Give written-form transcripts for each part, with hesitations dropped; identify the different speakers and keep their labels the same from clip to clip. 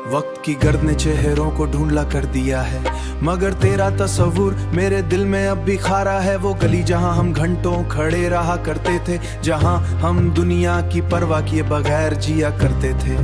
Speaker 1: वक्त की गर्द ने चेहरों को ढूंढला कर दिया है, मगर तेरा तस्वुर मेरे दिल में अब भी खारा है। वो गली जहां हम घंटों खड़े रहा करते थे, जहां हम दुनिया की परवाह किए बगैर जिया करते थे,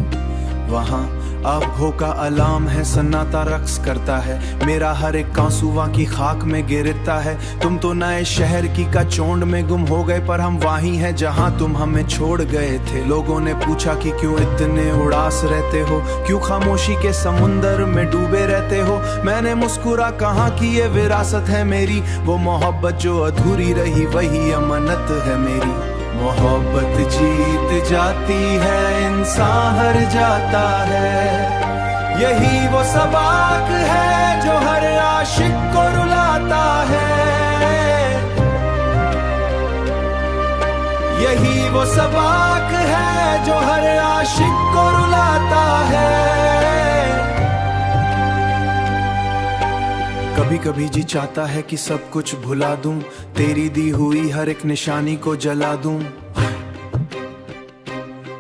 Speaker 1: वहां अब हो का अलार्म है, सन्नाटा रक्स करता है। मेरा हर एक आंसू की खाक में गिरता है। तुम तो नए शहर की का चोंड में गुम हो गए, पर हम वहीं हैं जहां तुम हमें छोड़ गए थे। लोगों ने पूछा कि क्यों इतने उदास रहते हो, क्यों खामोशी के समुंदर में डूबे रहते हो। मैंने मुस्कुरा कहा कि ये विरासत है मेरी, वो मोहब्बत जो अधूरी रही वही अमानत है मेरी। मोहब्बत जीत जाती है, इंसान हार जाता है, यही वो सबक है जो हर आशिक को रुलाता है। यही वो सबक है जो हर आशिक को रुलाता है। कभी कभी जी चाहता है कि सब कुछ भुला दूं, तेरी दी हुई हर एक निशानी को जला दूं।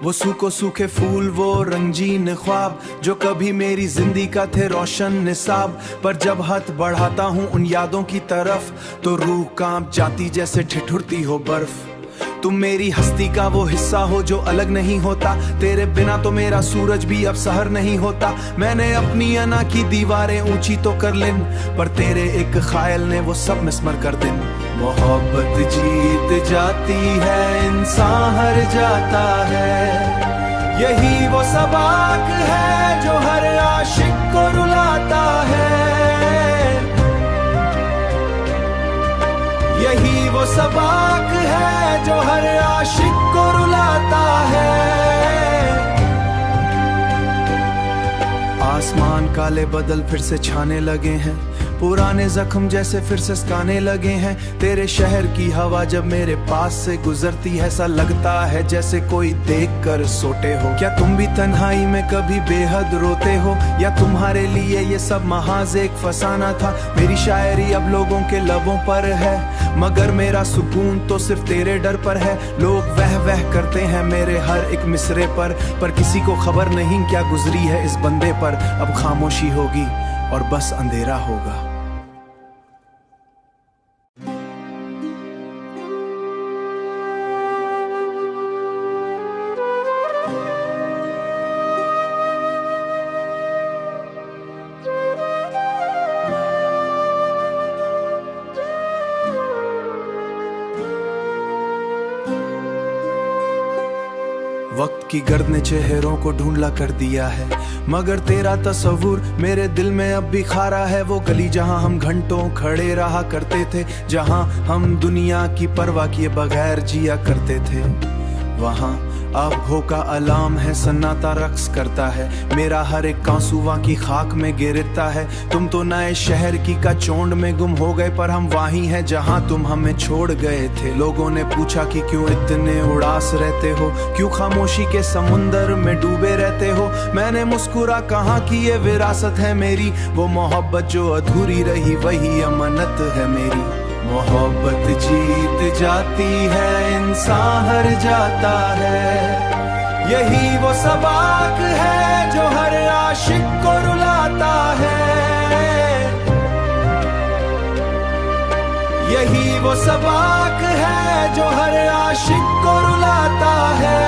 Speaker 1: वो सूखे फूल, वो रंगीन ख्वाब जो कभी मेरी जिंदगी का थे रोशन निसाब। पर जब हाथ बढ़ाता हूँ उन यादों की तरफ, तो रूह कांप जाती जैसे ठिठुरती हो बर्फ। तुम मेरी हस्ती का वो हिस्सा हो जो अलग नहीं होता, तेरे बिना तो मेरा सूरज भी अब सहर नहीं होता। मैंने अपनी अना की दीवारें ऊंची तो कर लिन, पर तेरे एक ख्याल ने वो सब मिसमर कर दिन। मोहब्बत जीत जाती है, इंसान हार जाता है, यही वो सबक है जो हर आशिक को रुलाता है। यही वो सबक है जो हर आशिक को रुलाता है। आसमान काले बदल फिर से छाने लगे हैं, पुराने जख्म जैसे फिर से सकाने लगे हैं। तेरे शहर की हवा जब मेरे पास से गुजरती है, ऐसा लगता है जैसे कोई देख कर सोते हो। क्या तुम भी तन्हाई में कभी बेहद रोते हो, या तुम्हारे लिए ये सब महाज एक फसाना था। मेरी शायरी अब लोगों के लबों पर है, मगर मेरा सुकून तो सिर्फ तेरे डर पर है। लोग वह वह करते हैं मेरे हर एक मिसरे पर किसी को खबर नहीं क्या गुजरी है इस बंदे पर। अब खामोशी होगी और बस अंधेरा होगा। वक्त की गर्द ने चेहरों को ढूंढला कर दिया है, मगर तेरा तस्वुर मेरे दिल में अब भी खारा है। वो गली जहां हम घंटों खड़े रहा करते थे, जहां हम दुनिया की परवाह किए बगैर जिया करते थे, वहां अब हो का अलार्म है, सन्नाटा रक्स करता है। मेरा हर एक आंसू की खाक में गिरता है। तुम तो नए शहर की का चोंड में गुम हो गए, पर हम वहीं हैं जहां तुम हमें छोड़ गए थे। लोगों ने पूछा कि क्यों इतने उदास रहते हो, क्यों खामोशी के समुंदर में डूबे रहते हो। मैंने मुस्कुरा कहा कि ये विरासत है मेरी, वो मोहब्बत जो अधूरी रही वही अमानत है मेरी। मोहब्बत जीत जाती है, इंसान हार जाता है, यही वो सबक है जो हर आशिक को रुलाता है। यही वो सबक है जो हर आशिक को रुलाता है।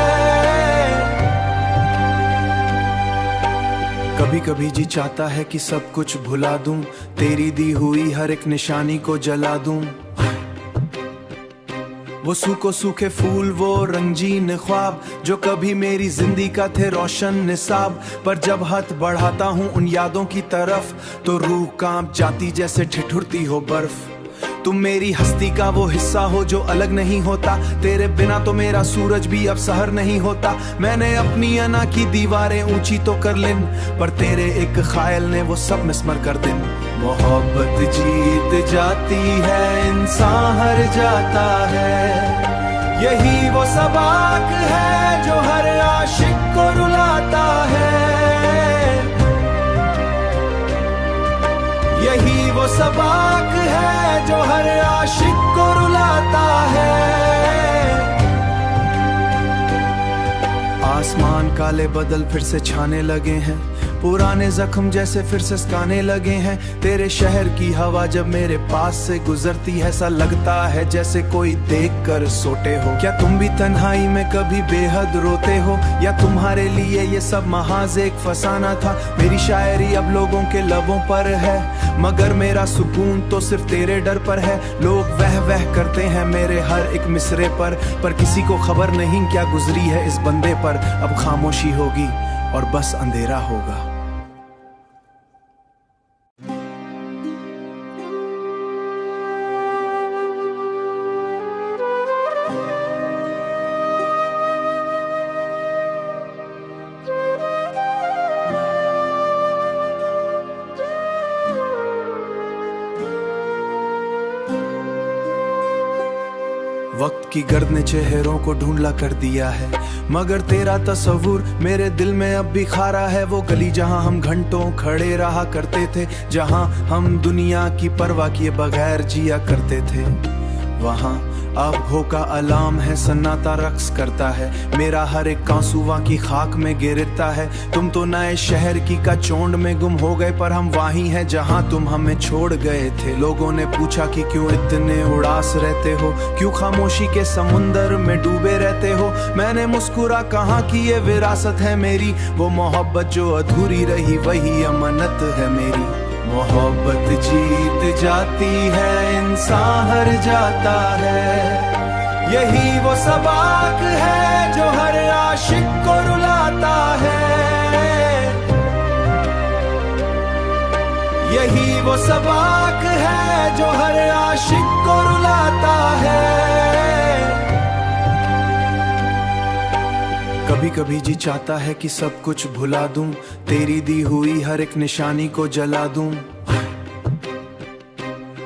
Speaker 1: कभी कभी जी चाहता है कि सब कुछ भुला दूं, तेरी दी हुई हर एक निशानी को जला दूं। वो सूखे फूल, वो रंगीन ख्वाब जो कभी मेरी जिंदगी का थे रोशन निसाब। पर जब हाथ बढ़ाता हूँ उन यादों की तरफ, तो रूह कांप जाती जैसे ठिठुरती हो बर्फ। तुम मेरी हस्ती का वो हिस्सा हो जो अलग नहीं होता, तेरे बिना तो मेरा सूरज भी अब सहर नहीं होता। मैंने अपनी अना की दीवारें ऊंची तो कर लिन, पर तेरे एक ख्याल ने वो सब मिसमर कर दिन। मोहब्बत जीत जाती है, इंसान हार जाता है, यही वो सबक है जो हर आशिक को रुलाता है। यही वो सबक है जो हर आशिक को रुलाता है। आसमान काले बदल फिर से छाने लगे हैं, पुराने जख्म जैसे फिर से सिकाने लगे हैं। तेरे शहर की हवा जब मेरे पास से गुजरती है, ऐसा लगता है जैसे कोई देख कर सोते हो। क्या तुम भी तन्हाई में कभी बेहद रोते हो, या तुम्हारे लिए ये सब महाज एक फसाना था। मेरी शायरी अब लोगों के लबों पर है, मगर मेरा सुकून तो सिर्फ तेरे डर पर है। लोग वह वह करते हैं मेरे हर एक मिसरे पर किसी को खबर नहीं क्या गुजरी है इस बंदे पर। अब खामोशी होगी और बस अंधेरा होगा। वक्त की गर्द ने चेहरों को ढूंढला कर दिया है, मगर तेरा तस्वुर मेरे दिल में अब भी खारा है। वो गली जहां हम घंटों खड़े रहा करते थे, जहां हम दुनिया की परवाह किए बगैर जिया करते थे, वहां अब हो का अलार्म है, सन्नाटा रक्स करता है। मेरा हर एक आंसू की खाक में गिरता है। तुम तो नए शहर की का चोंड में गुम हो गए, पर हम वहीं हैं जहां तुम हमें छोड़ गए थे। लोगों ने पूछा कि क्यों इतने उदास रहते हो, क्यों खामोशी के समुंदर में डूबे रहते हो। मैंने मुस्कुरा कहा कि ये विरासत है मेरी, वो मोहब्बत जो अधूरी रही वही अमानत है मेरी। मोहब्बत जीत जाती है, इंसान हार जाता है, यही वो सबक है जो हर आशिक को रुलाता है। यही वो सबक है जो हर आशिक को रुलाता है। कभी कभी जी चाहता है कि सब कुछ भुला दूं, तेरी दी हुई हर एक निशानी को जला दूं।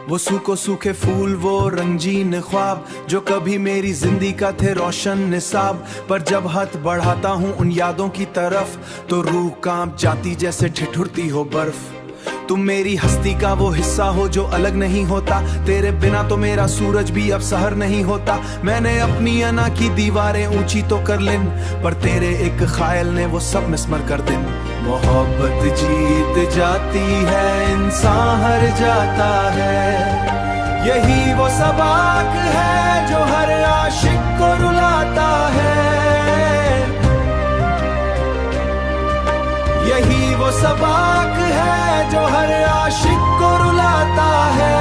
Speaker 1: वो सूखे फूल, वो रंगीन ख्वाब जो कभी मेरी जिंदगी का थे रोशन निसाब। पर जब हाथ बढ़ाता हूँ उन यादों की तरफ, तो रूह कांप जाती जैसे ठिठुरती हो बर्फ। तुम मेरी हस्ती का वो हिस्सा हो जो अलग नहीं होता, तेरे बिना तो मेरा सूरज भी अब सहर नहीं होता। मैंने अपनी अना की दीवारें ऊंची तो कर लिन, पर तेरे एक ख्याल ने वो सब मिसमर कर दिन। मोहब्बत जीत जाती है, इंसान हार जाता है, यही वो सबक है जो हर आशिक को रुलाता है। यही वो सबक है जो हर आशिक को रुलाता है।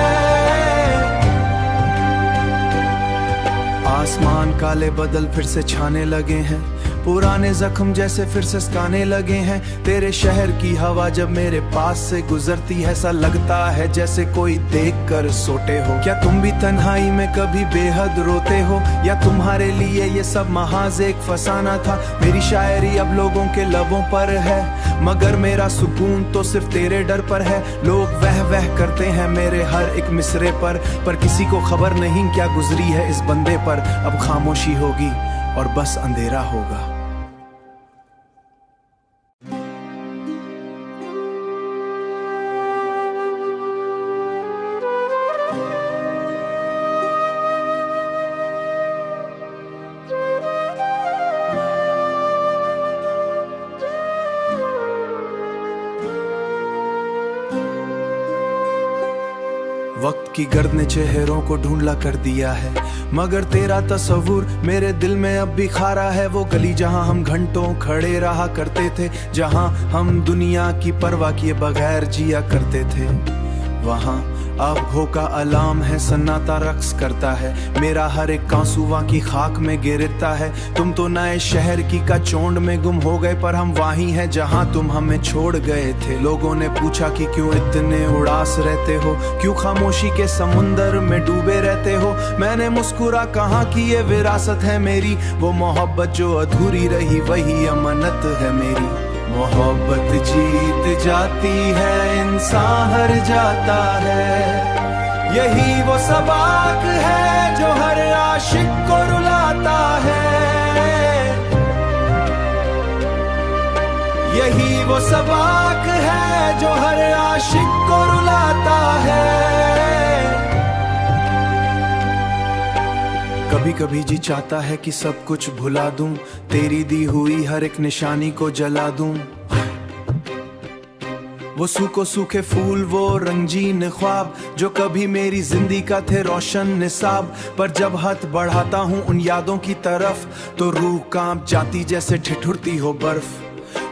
Speaker 1: आसमान काले बदल फिर से छाने लगे हैं, पुराने जख्म जैसे फिर से सिकाने लगे हैं। तेरे शहर की हवा जब मेरे पास से गुजरती है, ऐसा लगता है जैसे कोई देख कर सोते हो। क्या तुम भी तन्हाई में कभी बेहद रोते हो, या तुम्हारे लिए ये सब महाज एक फसाना था। मेरी शायरी अब लोगों के लबों पर है, मगर मेरा सुकून तो सिर्फ तेरे डर पर है। लोग वह वह करते हैं मेरे हर एक मिसरे पर किसी को खबर नहीं क्या गुजरी है इस बंदे पर। अब खामोशी होगी और बस अंधेरा होगा। वक्त की गर्द ने चेहरों को ढूंढला कर दिया है, मगर तेरा तस्वुर मेरे दिल में अब भी खारा है। वो गली जहां हम घंटों खड़े रहा करते थे, जहां हम दुनिया की परवाह किए बगैर जिया करते थे, वहां अब हो का अलार्म है, सन्नाटा रक्स करता है। मेरा हर एक आंसू की खाक में गिरता है। तुम तो नए शहर की का चोंड में गुम हो गए, पर हम वहीं हैं जहां तुम हमें छोड़ गए थे। लोगों ने पूछा कि क्यों इतने उदास रहते हो, क्यों खामोशी के समुंदर में डूबे रहते हो। मैंने मुस्कुरा कहा कि ये विरासत है मेरी, वो मोहब्बत जो अधूरी रही वही अमानत है मेरी। मोहब्बत जीत जाती है, इंसान हार जाता है, यही वो सबक है जो हर आशिक को रुलाता है। यही वो सबक है जो हर आशिक को रुलाता है। कभी कभी जी चाहता है कि सब कुछ भुला दूं, तेरी दी हुई हर एक निशानी को जला दूं। वो सूखे सूखे फूल, वो रंगीन ख्वाब जो कभी मेरी जिंदगी का थे रोशन निसाब। पर जब हाथ बढ़ाता हूँ उन यादों की तरफ तो रूह कांप जाती जैसे ठिठुरती हो बर्फ।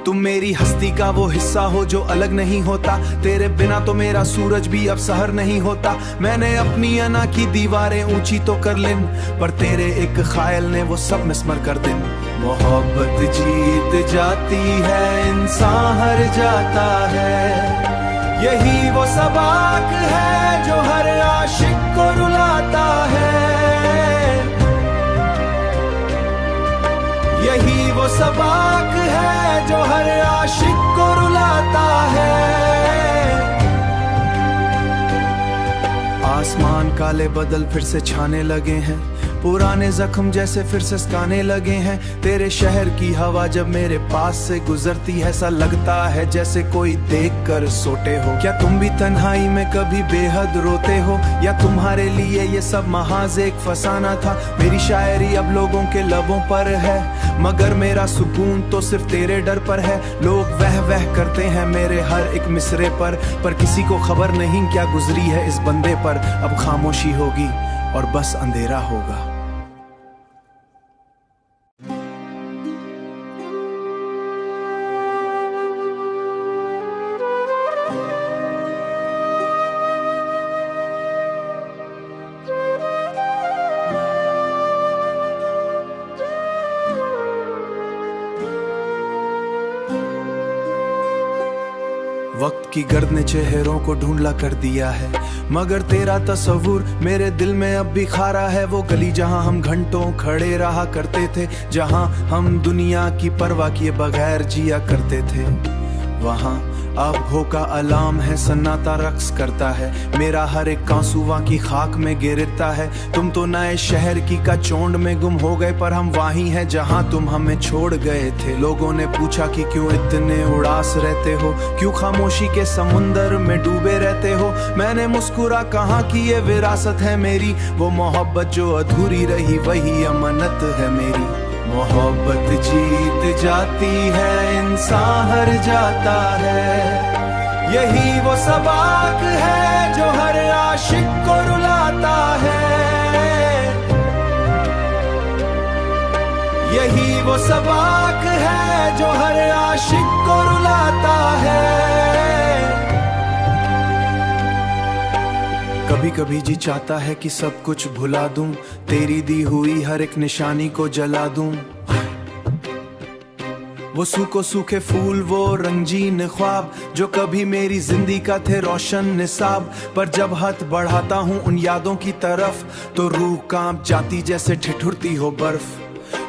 Speaker 1: तुम मेरी हस्ती का वो हिस्सा हो जो अलग नहीं होता, तेरे बिना तो मेरा सूरज भी अब सहर नहीं होता। मैंने अपनी अना की दीवारें ऊंची तो कर लिन, पर तेरे एक ख्याल ने वो सब मिसमर कर दिन। मोहब्बत जीत जाती है, इंसान हार जाता है, यही वो सबक है जो हर आशिक को रुलाता है। यही वो सबक है जो हर आशिक को रुलाता है। आसमान काले बादल फिर से छाने लगे हैं, पुराने जख्म जैसे फिर से सकाने लगे हैं। तेरे शहर की हवा जब मेरे पास से गुजरती है, ऐसा लगता है जैसे कोई देख कर सोते हो। क्या तुम भी तन्हाई में कभी बेहद रोते हो, या तुम्हारे लिए ये सब महाज एक फसाना था। मेरी शायरी अब लोगों के लबों पर है, मगर मेरा सुकून तो सिर्फ तेरे डर पर है। लोग वह वह करते हैं मेरे हर एक मिसरे पर किसी को खबर नहीं क्या गुजरी है इस बंदे पर। अब खामोशी होगी और बस अंधेरा होगा। वक्त की गर्द ने चेहरों को ढूंढला कर दिया है, मगर तेरा तस्वुर मेरे दिल में अब भी खारा है। वो गली जहां हम घंटों खड़े रहा करते थे, जहां हम दुनिया की परवाह किए बगैर जिया करते थे, वहां अब हो का अलार्म है, सन्नाटा रक्स करता है। मेरा हर एक आंसू की खाक में गिरता है। तुम तो नए शहर की का चोंड में गुम हो गए, पर हम वहीं हैं जहां तुम हमें छोड़ गए थे। लोगों ने पूछा कि क्यों इतने उदास रहते हो, क्यों खामोशी के समुंदर में डूबे रहते हो। मैंने मुस्कुरा कहा कि ये विरासत है मेरी, वो मोहब्बत जो अधूरी रही वही अमानत है मेरी। मोहब्बत जीत जाती है, इंसान हार जाता है, यही वो सबक है जो हर आशिक को रुलाता है। यही वो सबक है जो हर आशिक को रुलाता है। कभी कभी जी चाहता है कि सब कुछ भुला दूं, तेरी दी हुई हर एक निशानी को जला दूं। वो सूखे फूल, वो रंगीन ख्वाब जो कभी मेरी जिंदगी का थे रोशन निसाब। पर जब हाथ बढ़ाता हूँ उन यादों की तरफ तो रूह कांप जाती जैसे ठिठुरती हो बर्फ।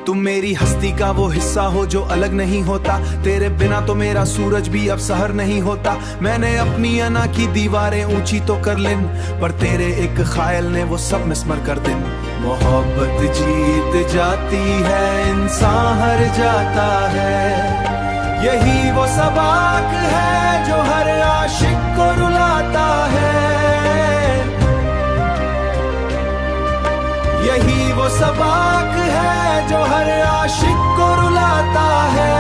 Speaker 1: तुम मेरी हस्ती का वो हिस्सा हो जो अलग नहीं होता, तेरे बिना तो मेरा सूरज भी अब सहर नहीं होता। मैंने अपनी अना की दीवारें ऊंची तो कर लिन, पर तेरे एक ख्याल ने वो सब मिसमर कर दिन। मोहब्बत जीत जाती है, इंसान हार जाता है, यही वो सबक है जो हर आशिक को रुलाता है। यही वो सबक है जो हर आशिक को रुलाता है।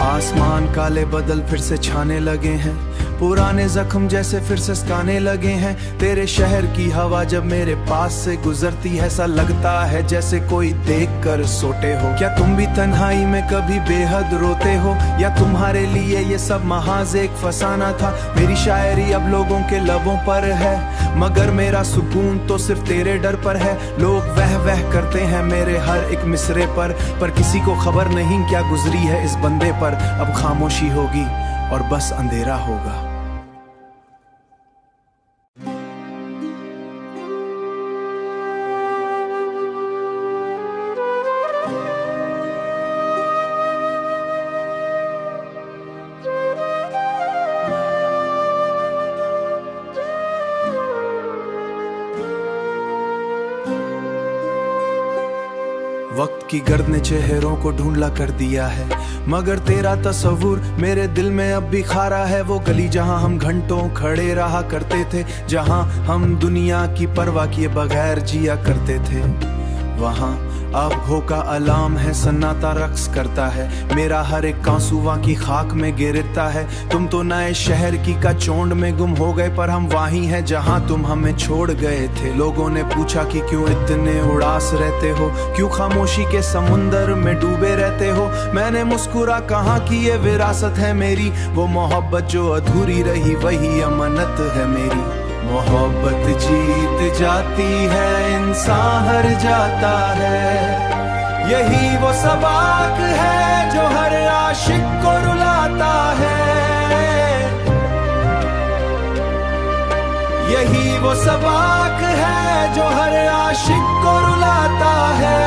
Speaker 1: आसमान काले बादल फिर से छाने लगे हैं, पुराने जख्म जैसे फिर से सकाने लगे हैं। तेरे शहर की हवा जब मेरे पास से गुजरती है, ऐसा लगता है जैसे कोई देख कर सोते हो। क्या तुम भी तन्हाई में कभी बेहद रोते हो, या तुम्हारे लिए ये सब महाज एक फसाना था। मेरी शायरी अब लोगों के लबों पर है, मगर मेरा सुकून तो सिर्फ तेरे डर पर है। लोग वह वह करते हैं मेरे हर एक मिसरे पर किसी को खबर नहीं क्या गुजरी है इस बंदे पर। अब खामोशी होगी और बस अंधेरा होगा। वक्त की गर्द ने चेहरों को ढूंढला कर दिया है, मगर तेरा तस्वुर मेरे दिल में अब भी खारा है। वो गली जहां हम घंटों खड़े रहा करते थे, जहां हम दुनिया की परवाह किए बगैर जिया करते थे, वहाँ आबहो का अलार्म है, सन्नाटा रक्स करता है, मेरा हर एक कांसुआ की खाक में गिरता है। तुम तो नए शहर की का चोंड में गुम हो गए, पर हम वहीं हैं जहां तुम हमें छोड़ गए थे। लोगों ने पूछा कि क्यों इतने उदास रहते हो, क्यों खामोशी के समुंदर में डूबे रहते हो। मैंने मुस्कुरा कहा कि ये विरासत है मेरी, वो मोहब्बत जो अधूरी रही वही अमानत है मेरी। मोहब्बत जीत जाती है, इंसान हार जाता है, यही वो सबक है जो हर आशिक को रुलाता है। यही वो सबक है जो हर आशिक को रुलाता है।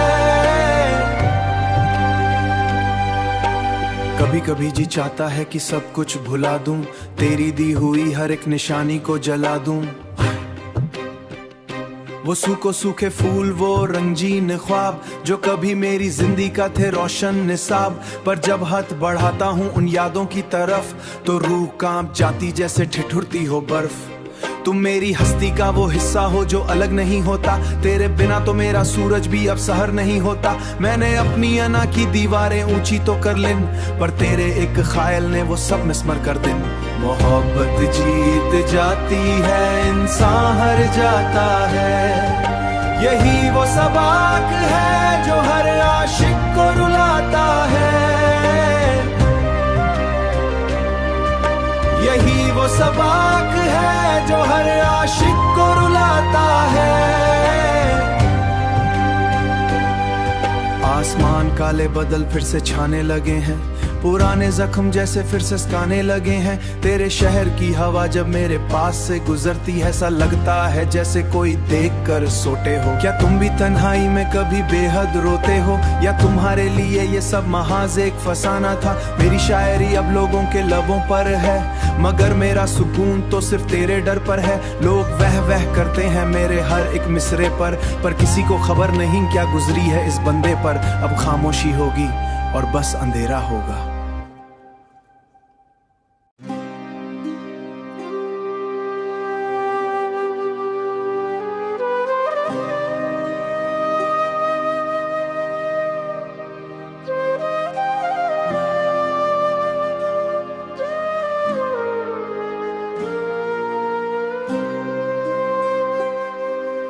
Speaker 1: कभी कभी जी चाहता है कि सब कुछ भुला दूं, तेरी दी हुई हर एक निशानी को जला दूं। वो सूखे फूल, वो रंगीन ख्वाब जो कभी मेरी जिंदगी का थे रोशन निसाब। पर जब हाथ बढ़ाता हूँ उन यादों की तरफ, तो रूह कांप जाती जैसे ठिठुरती हो बर्फ। तुम मेरी हस्ती का वो हिस्सा हो जो अलग नहीं होता, तेरे बिना तो मेरा सूरज भी अब सहर नहीं होता। मैंने अपनी अना की दीवारें ऊंची तो कर लिन, पर तेरे एक ख्याल ने वो सब मिसमर कर दिन। मोहब्बत जीत जाती है, इंसान हार जाता है, यही वो सबक है जो हर आशिक को रुलाता है। यही वो सबक है जो हर आशिक को रुलाता है। आसमान काले बादल फिर से छाने लगे हैं, पुराने जख्म जैसे फिर से सकाने लगे हैं। तेरे शहर की हवा जब मेरे पास से गुजरती है, ऐसा लगता है जैसे कोई देख कर सोते हो। क्या तुम भी तन्हाई में कभी बेहद रोते हो, या तुम्हारे लिए ये सब महाज एक फसाना था। मेरी शायरी अब लोगों के लबों पर है, मगर मेरा सुकून तो सिर्फ तेरे डर पर है। लोग वह वह करते हैं मेरे हर एक मिसरे पर किसी को खबर नहीं क्या गुजरी है इस बंदे पर। अब खामोशी होगी और बस अंधेरा होगा।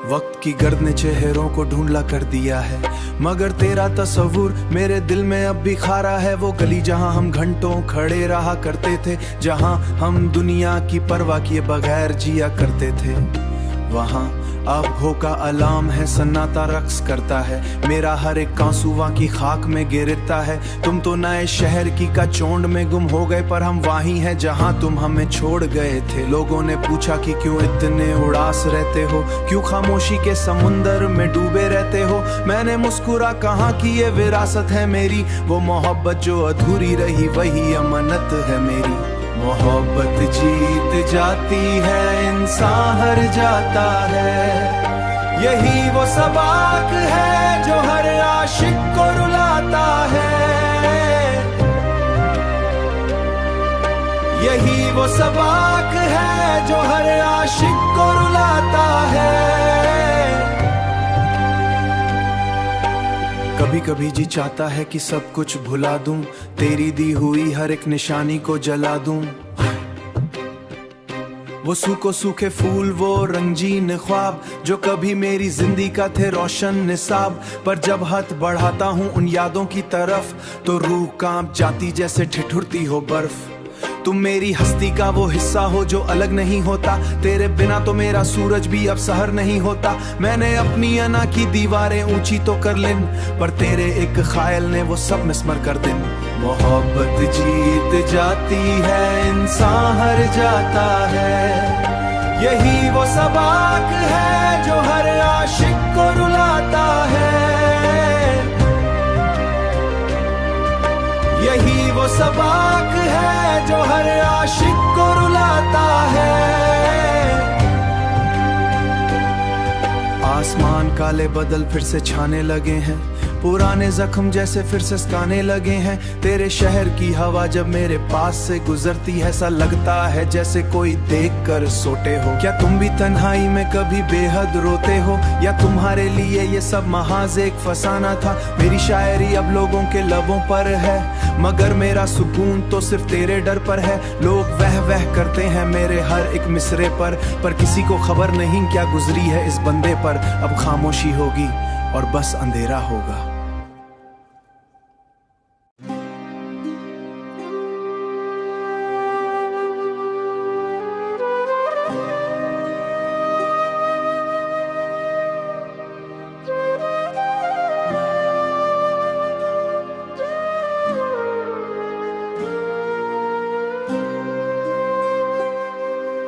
Speaker 1: वक्त की गर्द ने चेहरों को ढूंढला कर दिया है, मगर तेरा तस्वुर मेरे दिल में अब भी खारा है। वो गली जहां हम घंटों खड़े रहा करते थे, जहां हम दुनिया की परवाह किए बगैर जिया करते थे, वहां आबहो का अलार्म है, सन्नाटा रक्स करता है, मेरा हर एक कांसुआ की खाक में गिरता है। तुम तो नए शहर की का चोंड में गुम हो गए, पर हम वहीं हैं जहां तुम हमें छोड़ गए थे। लोगों ने पूछा कि क्यों इतने उदास रहते हो, क्यों खामोशी के समुंदर में डूबे रहते हो। मैंने मुस्कुरा कहा कि ये विरासत है मेरी, वो मोहब्बत जो अधूरी रही वही अमानत है मेरी। मोहब्बत जीत जाती है, इंसान हार जाता है, यही वो सबक है जो हर आशिक को रुलाता है। यही वो सबक है जो हर आशिक को रुलाता है। कभी कभी जी चाहता है कि सब कुछ भुला दूं, तेरी दी हुई हर एक निशानी को जला दूं। वो सूखे फूल, वो रंगीन ख्वाब जो कभी मेरी जिंदगी का थे रोशन निसाब। पर जब हाथ बढ़ाता हूँ उन यादों की तरफ, तो रूह कांप जाती जैसे ठिठुरती हो बर्फ। तुम मेरी हस्ती का वो हिस्सा हो जो अलग नहीं होता, तेरे बिना तो मेरा सूरज भी अब सहर नहीं होता। मैंने अपनी अना की दीवारें ऊंची तो कर लिन, पर तेरे एक ख्याल ने वो सब मिसमर कर दिन। मोहब्बत जीत जाती है, इंसान हार जाता है, यही वो सबक है जो हर आशिक को रुलाता है। यही वो सबक है जो हर आशिक को रुलाता है। आसमान आसमान काले बादल फिर से छाने लगे हैं, पुराने जख्म जैसे फिर से सकाने लगे हैं। तेरे शहर की हवा जब मेरे पास से गुजरती है, ऐसा लगता है जैसे कोई देख कर सोते हो। क्या तुम भी तन्हाई में कभी बेहद रोते हो, या तुम्हारे लिए ये सब महाज एक फसाना था? मेरी शायरी अब लोगों के लबों पर है, मगर मेरा सुकून तो सिर्फ तेरे डर पर है। लोग वह वह करते हैं मेरे हर एक मिसरे पर किसी को खबर नहीं क्या गुजरी है इस बंदे पर। अब खामोशी होगी और बस अंधेरा होगा।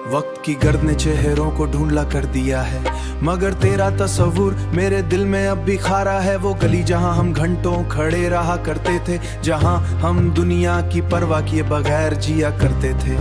Speaker 1: वक्त की गर्द ने चेहरों को ढूंढला कर दिया है, मगर तेरा तस्वुर मेरे दिल में अब भी खारा है। वो गली जहां हम घंटों खड़े रहा करते थे, जहां हम दुनिया की परवाह किए बगैर जिया करते थे,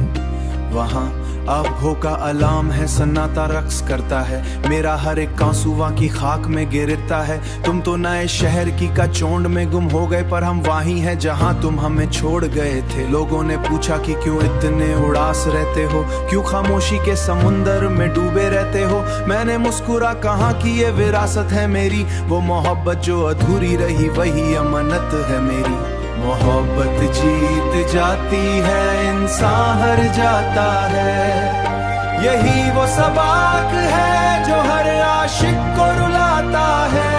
Speaker 1: वहां अब हो का अलार्म है, सन्नाटा रक्स करता है। मेरा हर एक कांसुआ की खाक में गिरता है। तुम तो नए शहर की का चोंड में गुम हो गए, पर हम वहीं हैं जहां तुम हमें छोड़ गए थे। लोगों ने पूछा कि क्यों इतने उदास रहते हो, क्यों खामोशी के समुंदर में डूबे रहते हो। मैंने मुस्कुरा कहा कि ये विरासत है मेरी, वो मोहब्बत जो अधूरी रही वही अमानत है मेरी। मोहब्बत जीत जाती है, इंसान हार जाता है, यही वो सबक है जो हर आशिक को रुलाता है।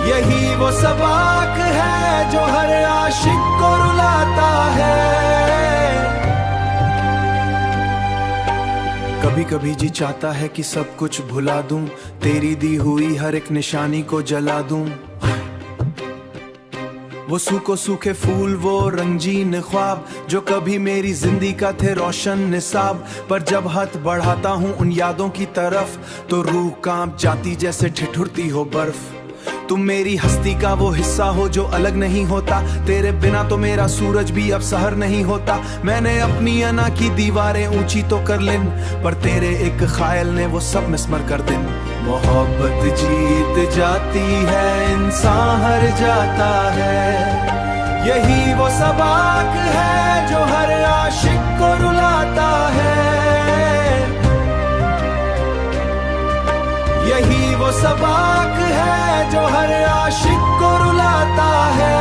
Speaker 1: यही वो सबक है जो हर आशिक को रुलाता है। कभी कभी जी चाहता है कि सब कुछ भुला दूं, तेरी दी हुई हर एक निशानी को जला दूं। वो सूखे फूल, वो रंगीन ख्वाब जो कभी मेरी जिंदगी का थे रोशन निसाब, पर जब हाथ बढ़ाता हूँ उन यादों की तरफ तो रूह कांप जाती जैसे ठिठुरती हो बर्फ। तुम मेरी हस्ती का वो हिस्सा हो जो अलग नहीं होता, तेरे बिना तो मेरा सूरज भी अब सहर नहीं होता। मैंने अपनी अना की दीवारें ऊंची तो कर लिन, पर तेरे एक ख्याल ने वो सब मिसमर कर दिन। मोहब्बत जीत जाती है, इंसान हार जाता है, यही वो सबक है जो हर आशिक को रुलाता है। यही वो सबक है जो हर आशिक को रुलाता है।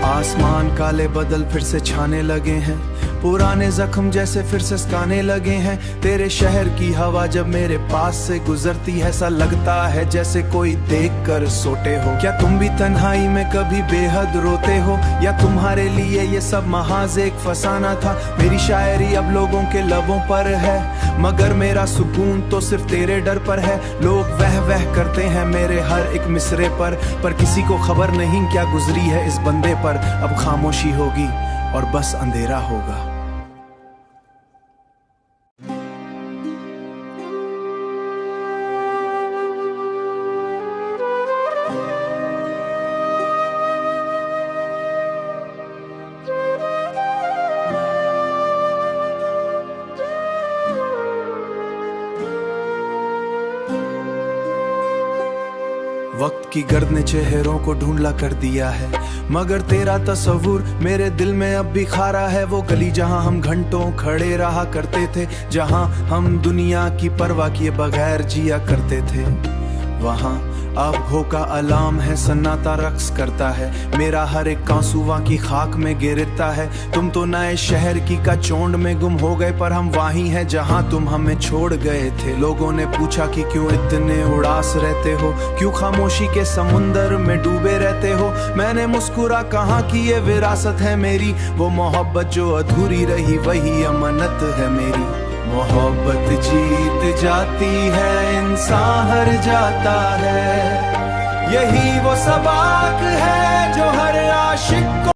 Speaker 1: आसमान काले बादल फिर से छाने लगे हैं, पुराने जख्म जैसे फिर से सकाने लगे हैं। तेरे शहर की हवा जब मेरे पास से गुजरती है, ऐसा लगता है जैसे कोई देख कर सोते हो। क्या तुम भी तन्हाई में कभी बेहद रोते हो, या तुम्हारे लिए ये सब महाज एक फसाना था? मेरी शायरी अब लोगों के लबों पर है, मगर मेरा सुकून तो सिर्फ तेरे डर पर है। लोग वह वह करते हैं मेरे हर एक मिसरे पर किसी को खबर नहीं क्या गुजरी है इस बंदे पर। अब खामोशी होगी और बस अंधेरा होगा। वक्त की गर्द ने चेहरों को ढूंढला कर दिया है, मगर तेरा तस्वुर मेरे दिल में अब भी खारा है। वो गली जहां हम घंटों खड़े रहा करते थे, जहां हम दुनिया की परवाह किए बगैर जिया करते थे, वहां अब हो का अलार्म है, सन्नाटा रक्स करता है। मेरा हर एक कांसुआ की खाक में गिरता है। तुम तो नए शहर की का चोंड में गुम हो गए, पर हम वहीं हैं जहां तुम हमें छोड़ गए थे। लोगों ने पूछा कि क्यों इतने उदास रहते हो, क्यों खामोशी के समुंदर में डूबे रहते हो। मैंने मुस्कुरा कहा कि ये विरासत है मेरी, वो मोहब्बत जो अधूरी रही वही अमानत है मेरी। मोहब्बत जीत जाती है, इंसान हार जाता है, यही वो सबक है जो हर आशिक को